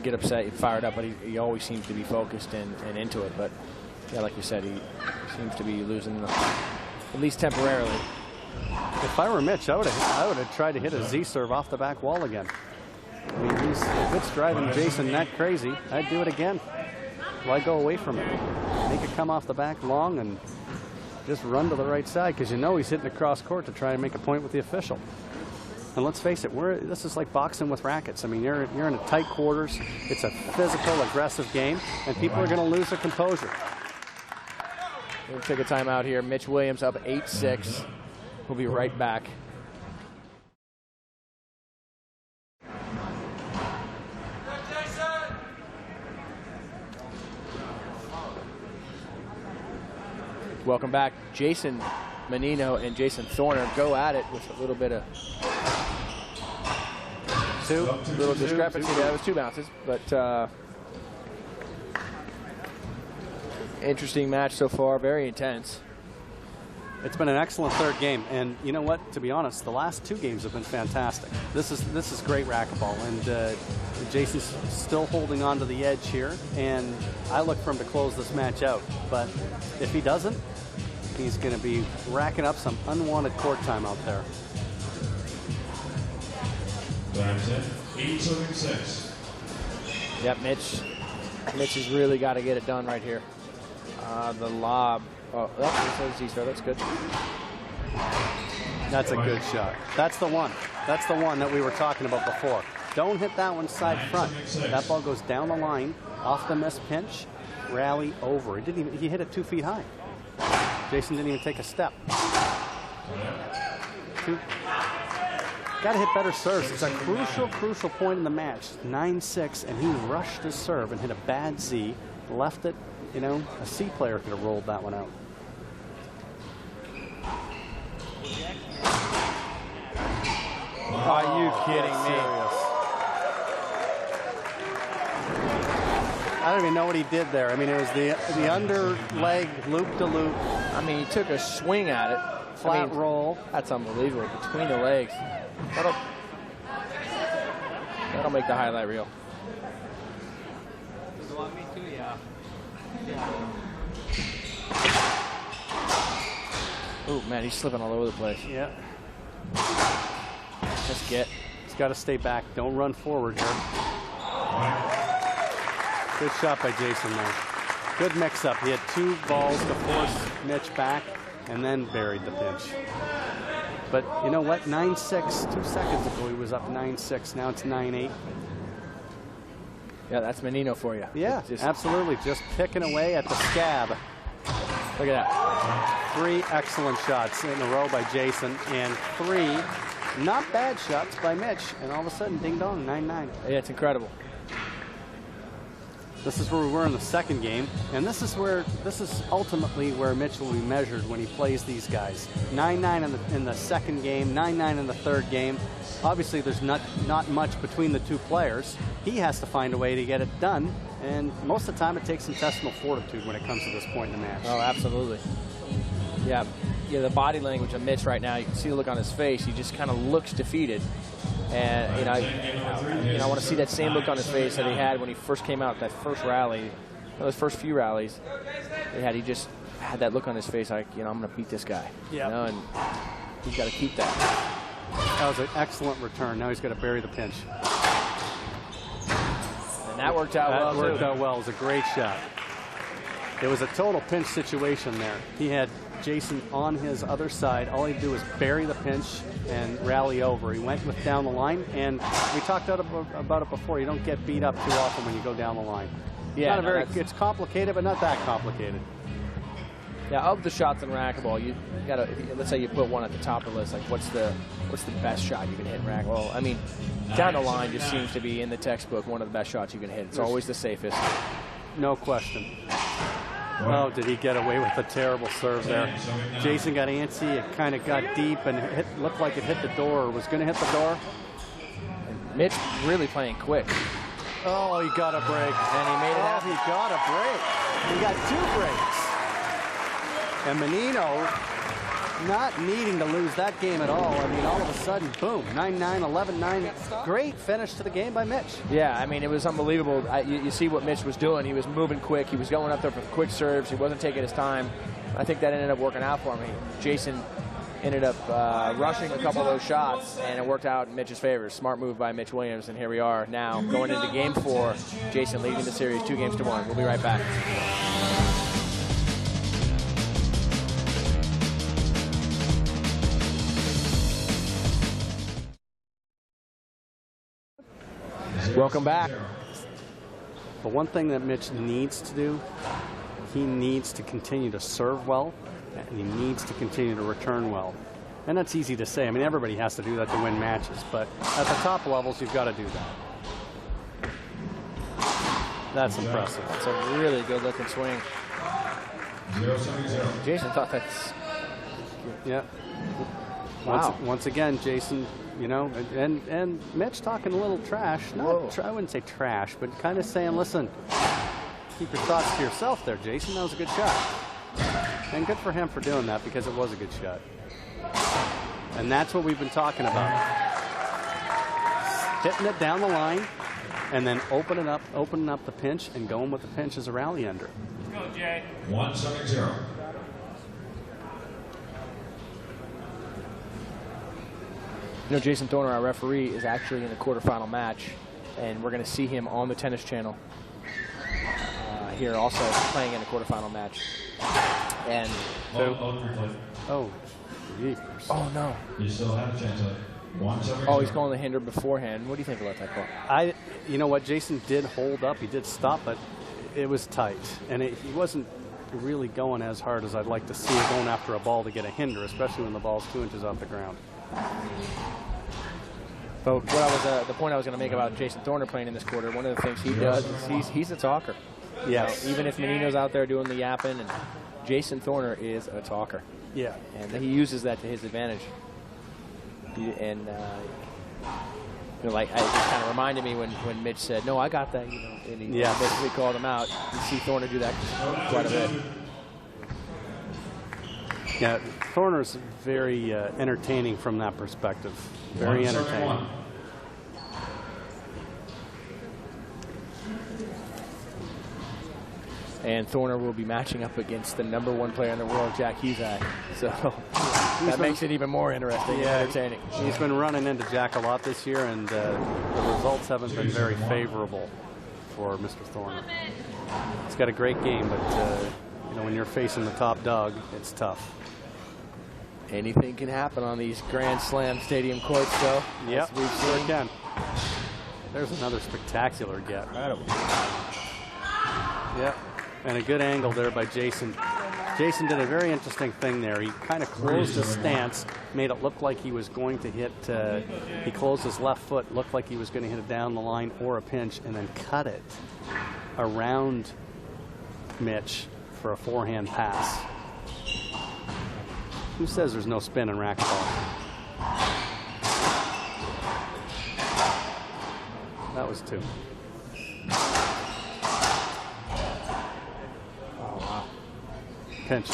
get upset, fired up, but he always seems to be focused and into it. But yeah, like you said, he seems to be losing, at least temporarily, If I were Mitch, I would have tried to hit a Z serve off the back wall again. I mean, if it's driving Jason that crazy, I'd do it again. Why go away from it? Make it come off the back long and just run to the right side, because you know he's hitting across court to try and make a point with the official. And let's face it, this is like boxing with rackets. I mean, you're in a tight quarters. It's a physical, aggressive game, and people are going to lose their composure. We'll take a timeout here. Mitch Williams up 8-6. We'll be right back. Welcome back. Jason Mannino and Jason Thorner go at it with a little bit of little discrepancy. That was 2 bounces, but interesting match so far. Very intense. It's been an excellent third game, and you know what? To be honest, the last 2 games have been fantastic. This is great racquetball, and Jason's still holding on to the edge here, and I look for him to close this match out. But if he doesn't, he's going to be racking up some unwanted court time out there. Time's in. 8-6. Yep, Mitch has really got to get it done right here. The lob. Oh, that's Z-throw. That's good. That's a good shot. That's the one. That's the one that we were talking about before. Don't hit that one side front. That ball goes down the line, off the missed pinch, rally over. He hit it 2 feet high. Jason didn't even take a step. Got to hit better serves. It's a crucial point in the match. 9-6, and he rushed his serve and hit a bad Z, left it. You know, a C player could have rolled that one out. Are you kidding me? I don't even know what he did there. I mean, it was the under leg loop-to-loop. I mean, he took a swing at it. Flat roll. That's unbelievable. Between the legs. That'll make the highlight reel. Oh, man, he's slipping all over the place. Yeah. Just get. He's got to stay back. Don't run forward here. Good shot by Jason there. Good mix-up. He had 2 balls to force Mitch back and then buried the pinch. But you know what? 9-6. 2 seconds ago he was up 9-6. Now it's 9-8. Yeah, that's Mannino for you. Yeah, absolutely. Just picking away at the scab. Look at that. 3 excellent shots in a row by Jason, and 3 not bad shots by Mitch. And all of a sudden, ding dong, 9-9. Yeah, it's incredible. This is where we were in the second game, and this is ultimately where Mitch will be measured when he plays these guys. 9-9 in the second game, 9-9 in the third game. Obviously, there's not much between the 2 players. He has to find a way to get it done, and most of the time it takes intestinal fortitude when it comes to this point in the match. Oh, absolutely. Yeah, the body language of Mitch right now, you can see the look on his face. He just kind of looks defeated. And I want to see that same look on his face that he had when he first came out, that first rally, those first few rallies. He just had that look on his face, like, I'm going to beat this guy. Yeah. And he's got to keep that. That was an excellent return. Now he's got to bury the pinch. And that worked out well, too. That worked out well. It was a great shot. It was a total pinch situation there. He had Jason on his other side. All he'd do was bury the pinch and rally over. He went with down the line, and we talked about it before. You don't get beat up too often when you go down the line. Yeah, it's complicated, but not that complicated. Yeah, of the shots in racquetball, you gotta. Let's say you put one at the top of the list. Like, what's the best shot you can hit in racquetball? I mean, down the line just seems to be in the textbook one of the best shots you can hit. It's always the safest. No question. Oh, did he get away with a terrible serve there? Jason got antsy. It kind of got deep and looked like it hit the door, or was going to hit the door. And Mitch really playing quick. Oh, he got a break. And he made it happen. He got a break. He got 2 breaks. And Mannino not needing to lose that game at all. I mean, all of a sudden, boom, 9-9, 11-9. Great finish to the game by Mitch. Yeah, I mean, it was unbelievable. You see what Mitch was doing. He was moving quick. He was going up there for quick serves. He wasn't taking his time. I think that ended up working out for him. Jason ended up rushing a couple of those shots, and it worked out in Mitch's favor. Smart move by Mitch Williams, and here we are now going into game 4. Jason leading the series 2-1. We'll be right back. Welcome back. But one thing that Mitch needs to do, he needs to continue to serve well, and he needs to continue to return well. And that's easy to say. I mean, everybody has to do that to win matches, but at the top levels, you've got to do that. That's impressive. That's a really good-looking swing. 0-7-0. Jason thought that's... Yeah. Wow. Once again, Jason, you know, and Mitch talking a little trash. I wouldn't say trash, but kind of saying, listen, keep your thoughts to yourself there, Jason. That was a good shot. And good for him for doing that, because it was a good shot. And that's what we've been talking about. Hitting it down the line, and then opening up the pinch, and going with the pinch as a rally ender. Go, Jay. 1-7-0. You know, Jason Thorner, our referee, is actually in the quarterfinal match, and we're going to see him on the Tennis Channel here, also playing in a quarterfinal match. And oh, jeepers. Oh no! You still have a chance. 1-7-0. Oh, he's calling the hinder beforehand. What do you think about that call? You know what? Jason did hold up. He did stop, but it was tight, and he wasn't really going as hard as I'd like to see it going after a ball to get a hinder, especially when the ball's 2 inches off the ground. But what the point I was going to make about Jason Thorner playing in this quarter, one of the things he does is he's a talker. Yes. You know, even if Mannino's out there doing the yapping, and Jason Thorner is a talker. Yeah. And he uses that to his advantage. And you know, like, it just kind of reminded me when Mitch said, "No, I got that," you know, and he basically called him out. You see Thorner do that quite a bit. Yeah, Thorner's very entertaining from that perspective. Very entertaining. And Thorner will be matching up against the #1 player in the world, Jack Hughes. So that makes it even more interesting and entertaining. He's been running into Jack a lot this year, and the results haven't been very favorable for Mr. Thorner. He's got a great game, but you know, when you're facing the top dog, it's tough. Anything can happen on these Grand Slam stadium courts, though. Yep, sure can. There's another spectacular get. Incredible. Yep, and a good angle there by Jason. Jason did a very interesting thing there. He kind of closed his stance, made it look like he was going to hit, he closed his left foot, looked like he was going to hit it down the line or a pinch, and then cut it around Mitch for a forehand pass. Who says there's no spin in racquetball? That was 2. Oh, wow. Pinch.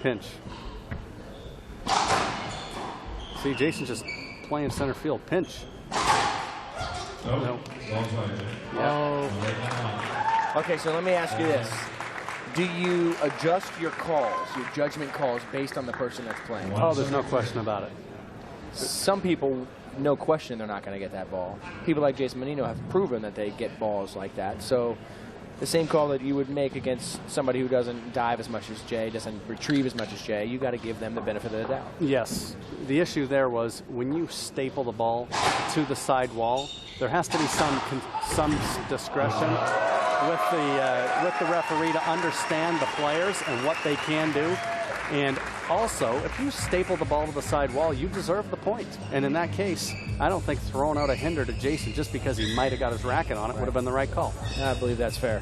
Pinch. See, Jason's just playing center field. Pinch. No. Oh. Okay, so let me ask you this. Do you adjust your calls, your judgment calls, based on the person that's playing? Oh, there's no question about it. Some people, no question, they're not going to get that ball. People like Jason Mannino have proven that they get balls like that. So the same call that you would make against somebody who doesn't dive as much as Jay, doesn't retrieve as much as Jay, you got to give them the benefit of the doubt. Yes. The issue there was when you staple the ball to the side wall, there has to be some discretion with the referee to understand the players and what they can do. And also, if you staple the ball to the side wall, you deserve the point. And in that case, I don't think throwing out a hinder to Jason just because he might have got his racket on it would have been the right call. I believe that's fair.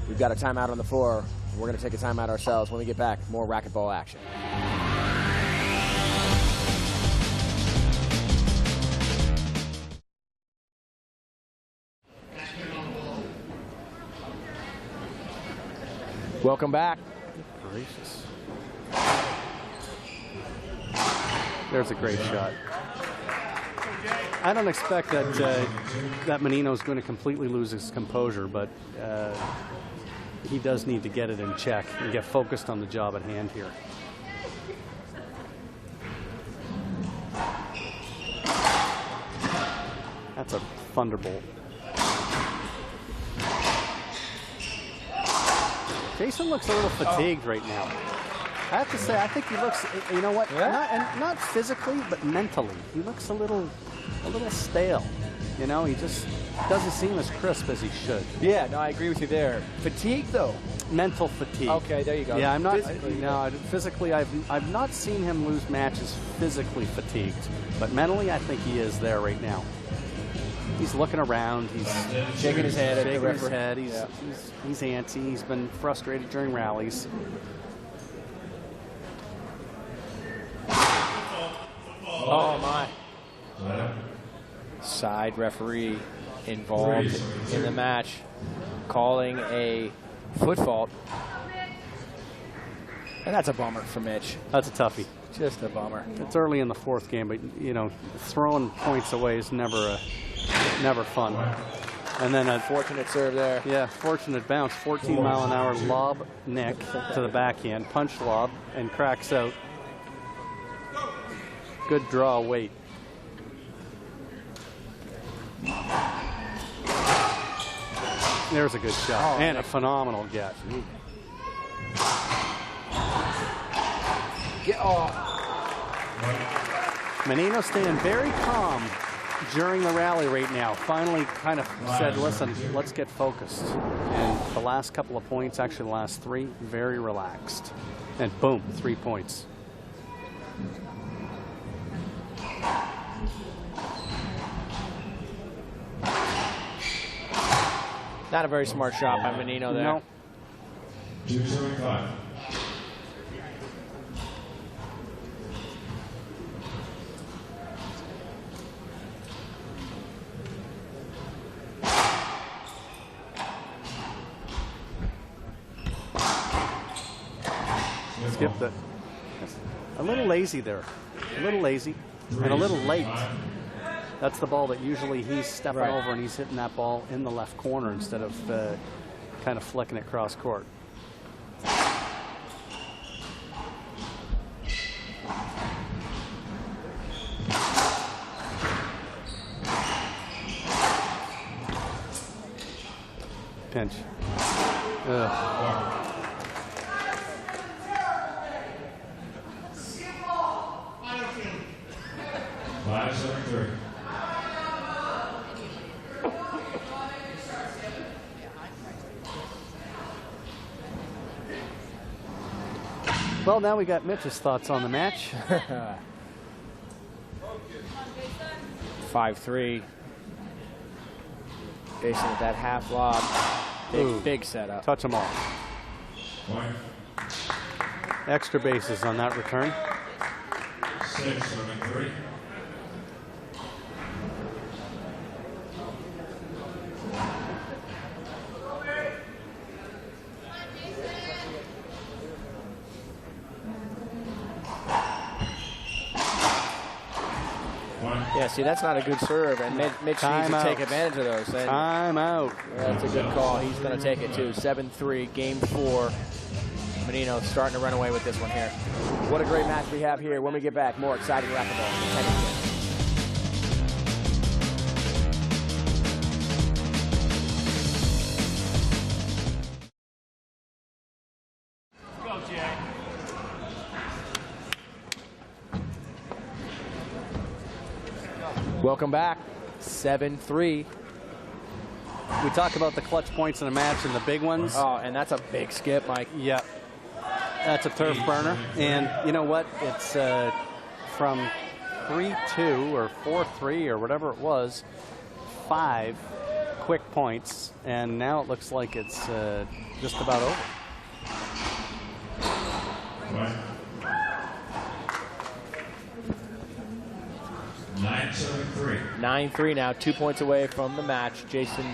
We've got a timeout on the floor. We're going to take a timeout ourselves. When we get back, more racquetball action. Welcome back. Gracious. There's a great shot. I don't expect that that Mannino's going to completely lose his composure, but he does need to get it in check and get focused on the job at hand here. That's a thunderbolt. Jason looks a little fatigued right now. I have to say, I think he looks, you know what, not physically, but mentally. He looks a little stale. You know, he just doesn't seem as crisp as he should. Yeah, no, I agree with you there. Fatigue, though? Mental fatigue. Okay, there you go. Yeah, I'm not, physically, I've not seen him lose matches physically fatigued, but mentally I think he is there right now. He's looking around. He's shaking his head. Shaking his head. He's antsy. He's been frustrated during rallies. Oh my! Side referee involved in the match, calling a foot fault, and that's a bummer for Mitch. That's a toughie. Just a bummer. It's early in the fourth game, but you know, throwing points away is never fun. And then a fortunate serve there. Yeah, fortunate bounce. 14-mile-an-hour lob nick to the backhand, punch lob, and cracks out. Good draw weight. There's a good shot and a phenomenal get. Get off. Mannino staying very calm during the rally right now. Finally kind of said, listen, let's get focused. And the last couple of points, actually the last three, very relaxed. And boom, 3 points. Not a very smart shot by Mannino there. No. 275. Skipped it. A little lazy there. A little lazy and a little late. That's the ball that usually he's stepping over and he's hitting that ball in the left corner instead of kind of flicking it cross court. Pinch. Ugh. 573. Well, now we got Mitch's thoughts on the match. 5-3. Jason with that half lob. Big setup. Touch them all. Point. Extra bases on that return. 673. Yeah, see, that's not a good serve, and Mitch needs to take advantage of those. And Time out. that's a good call. He's going to take it, too. 7-3, game 4. Mannino starting to run away with this one here. What a great match we have here. When we get back, more exciting racquetball. Tennis game. Welcome back. 7-3. We talk about the clutch points in a match and the big ones. Oh, and that's a big skip, Mike. Yeah. That's a turf burner. And you know what? It's from 3-2 or 4-3 or whatever it was, 5 quick points. And now it looks like it's just about over. Point. 973. 9-3 now, 2 points away from the match. Jason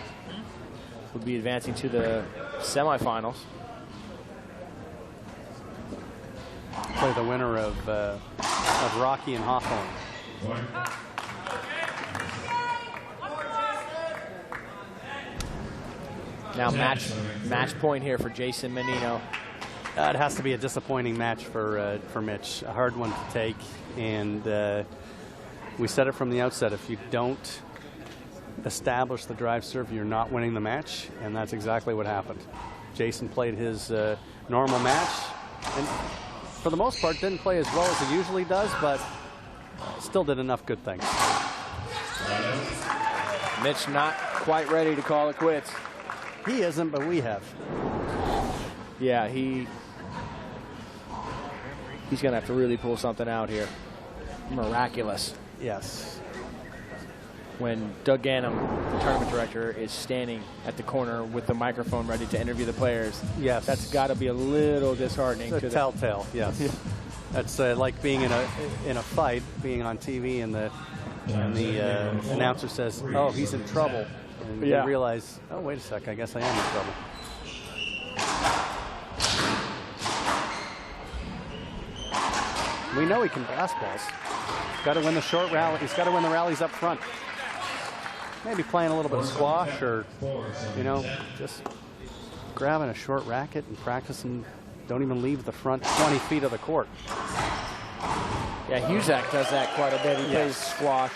would be advancing to the semifinals. Play the winner of Rocky and Hawthorne. Point. Now match point here for Jason Mannino. It has to be a disappointing match for Mitch. A hard one to take, and we said it from the outset. If you don't establish the drive serve, you're not winning the match, and that's exactly what happened. Jason played his normal match, and for the most part didn't play as well as he usually does, but still did enough good things. Mitch not quite ready to call it quits. He isn't, but we have. Yeah, he's going to have to really pull something out here. Miraculous. Yes. When Doug Gannum, the tournament director, is standing at the corner with the microphone ready to interview the players. Yes. That's got to be a little disheartening. It's a telltale, yes. That's like being in a fight, being on TV, and the announcer says, "Oh, he's in trouble," and you realize, "Oh, wait a sec, I guess I am in trouble." We know he can blast balls. He's got to win the short rally. He's got to win the rallies up front. Maybe playing a little bit of squash, or just grabbing a short racket and practicing. Don't even leave the front 20 feet of the court. Yeah, Huzak does that quite a bit. He plays squash.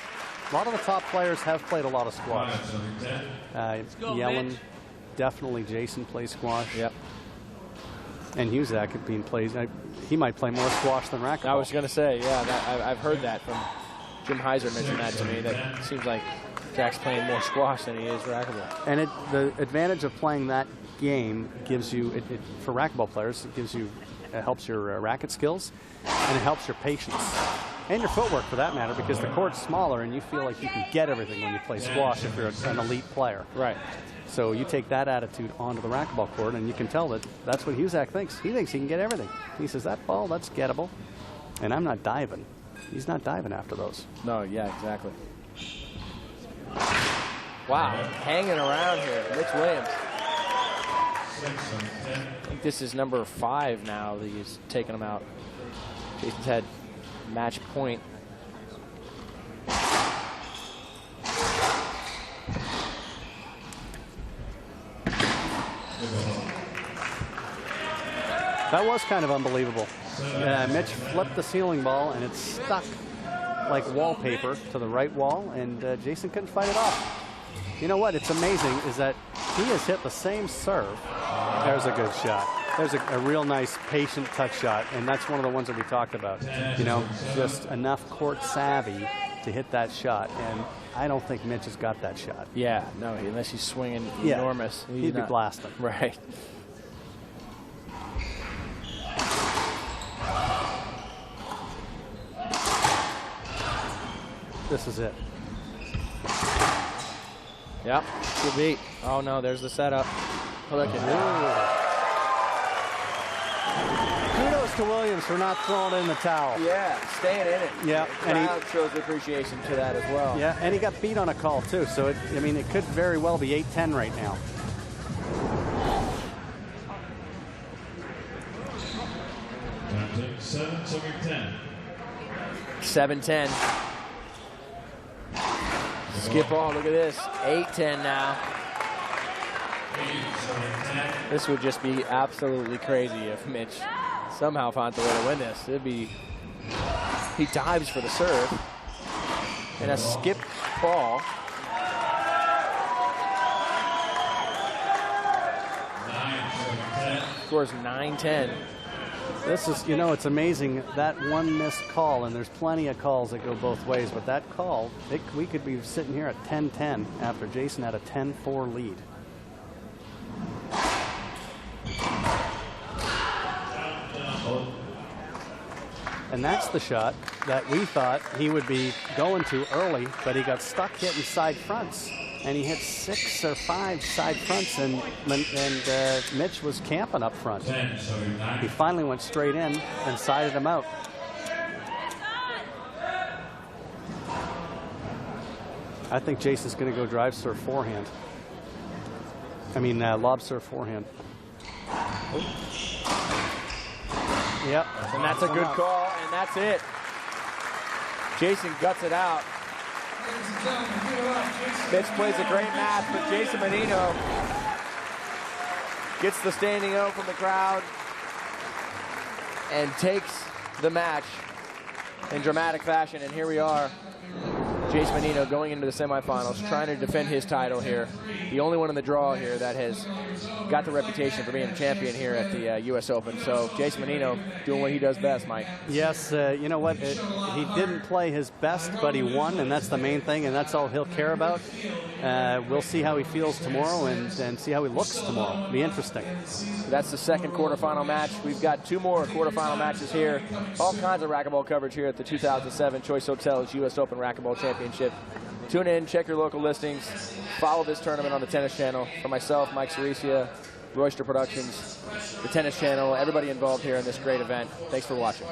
A lot of the top players have played a lot of squash. Yellen, definitely Jason plays squash. Yep. And Huzak he might play more squash than racquetball. I was going to say, yeah, I've heard that from Jim Heiser mentioned that to me. That seems like Jack's playing more squash than he is racquetball. And the advantage of playing that game gives you, for racquetball players, it helps your racket skills, and it helps your patience. And your footwork, for that matter, because the court's smaller and you feel like you can get everything when you play squash if you're an elite player. Right. So you take that attitude onto the racquetball court, and you can tell that that's what Huzak thinks. He thinks he can get everything. He says, that ball, that's gettable. And I'm not diving. He's not diving after those. No, yeah, exactly. Wow, hanging around here. Mitch Williams. I think this is number 5 now that he's taken him out. Jason's had match point. That was kind of unbelievable. Mitch flipped the ceiling ball, and it stuck like wallpaper to the right wall, and Jason couldn't fight it off. You know what? It's amazing is that he has hit the same serve. There's a good shot. There's a real nice patient touch shot, and that's one of the ones that we talked about. Just enough court savvy to hit that shot, and I don't think Mitch has got that shot. Yeah, no, unless he's swinging enormous. He'd be blasting. Right. This is it. Yep, good beat. Oh no, there's the setup. Look at that. Kudos to Williams for not throwing in the towel. Yeah, staying in it. Yeah, the crowd shows appreciation to that as well. Yeah, and he got beat on a call too. So it could very well be 8-10 right now. Seven, 7-10. Skip ball, look at this. 8-10 now. This would just be absolutely crazy if Mitch somehow finds a way to win this. It'd be, he dives for the serve. And a skip ball. Scores 9-10. This is, it's amazing, that one missed call, and there's plenty of calls that go both ways, but that call, we could be sitting here at 10-10 after Jason had a 10-4 lead. And that's the shot that we thought he would be going to early, but he got stuck hitting side fronts. And he hit 6 or 5 side fronts, and Mitch was camping up front. He finally went straight in and sided him out. I think Jason's going to go drive serve forehand. Lob serve forehand. Yep. And that's a good call, and that's it. Jason guts it out. Mitch plays a great match, but Jason Mannino gets the standing O from the crowd and takes the match in dramatic fashion. And here we are. Jace Mannino going into the semifinals, trying to defend his title here. The only one in the draw here that has got the reputation for being a champion here at the US Open. So Jace Mannino doing what he does best, Mike. Yes, you know what? He didn't play his best, but he won, and that's the main thing, and that's all he'll care about. We'll see how he feels tomorrow and see how he looks tomorrow. It'll be interesting. That's the second quarterfinal match. We've got 2 more quarterfinal matches here. All kinds of racquetball coverage here at the 2007 Choice Hotels US Open Racquetball Championship. Tune in, check your local listings, follow this tournament on the Tennis Channel. For myself, Mike Ceresia, Royster Productions, the Tennis Channel, everybody involved here in this great event. Thanks for watching.